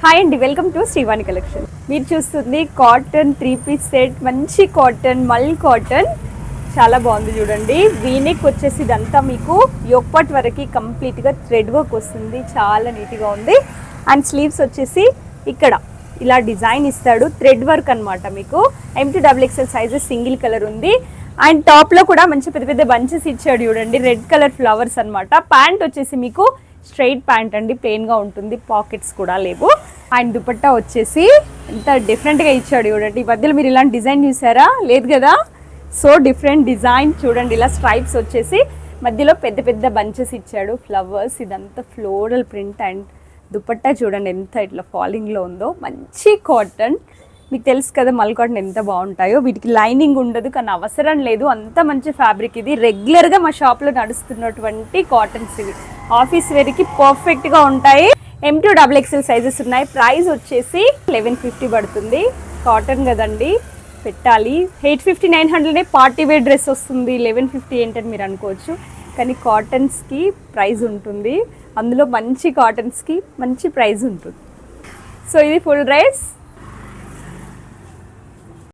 Hi అండి, welcome to Srivani collection. మీరు చూస్తుంది కాటన్ 3-piece సెట్, మంచి కాటన్, మల్ కాటన్, చాలా బాగుంది చూడండి. వీనెక్ వచ్చేసి ఇదంతా మీకు యోక్పాట్ వరకు కంప్లీట్గా థ్రెడ్ వర్క్ వస్తుంది, చాలా నీట్గా ఉంది. అండ్ స్లీవ్స్ వచ్చేసి ఇక్కడ ఇలా డిజైన్ ఇస్తాడు, థ్రెడ్ వర్క్ అనమాట. మీకు M2XXL సైజెస్, సింగిల్ కలర్ ఉంది. అండ్ టాప్లో కూడా మంచి పెద్ద పెద్ద బంచెస్ ఇచ్చాడు చూడండి, రెడ్ కలర్ ఫ్లవర్స్ అనమాట. ప్యాంట్ వచ్చేసి మీకు స్ట్రైట్ ప్యాంట్ అండి, ప్లెయిన్గా ఉంటుంది, పాకెట్స్ కూడా లేవు. అండ్ దుపట్టా వచ్చేసి ఎంత డిఫరెంట్గా ఇచ్చాడు చూడండి. ఈ మధ్యలో మీరు ఇలాంటి డిజైన్ చూసారా? లేదు కదా. సో డిఫరెంట్ డిజైన్ చూడండి, ఇలా స్ట్రైప్స్ వచ్చేసి మధ్యలో పెద్ద పెద్ద బంచెస్ ఇచ్చాడు, ఫ్లవర్స్, ఇదంతా ఫ్లోరల్ ప్రింట్. అండ్ దుపట్టా చూడండి ఎంత ఇట్లా ఫాలింగ్లో ఉందో. మంచి కాటన్, మీకు తెలుసు కదా మల్ కాటన్ ఎంత బాగుంటాయో. వీటికి లైనింగ్ ఉండదు, కానీ అవసరం లేదు, అంత మంచి ఫ్యాబ్రిక్ ఇది. రెగ్యులర్గా మా షాప్లో నడుస్తున్నటువంటి కాటన్స్ ఇవి, ఆఫీస్ వేర్కి పర్ఫెక్ట్గా ఉంటాయి. M2XXL సైజెస్ ఉన్నాయి. ప్రైస్ వచ్చేసి 1150 పడుతుంది. కాటన్ కదండి, పెట్టాలి. 850, 900 పార్టీ వేర్ డ్రెస్ వస్తుంది, 1150 ఏంటని మీరు అనుకోవచ్చు, కానీ కాటన్స్కి ప్రైస్ ఉంటుంది. అందులో మంచి కాటన్స్కి మంచి ప్రైస్ ఉంటుంది. సో ఇది ఫుల్ డ్రెస్.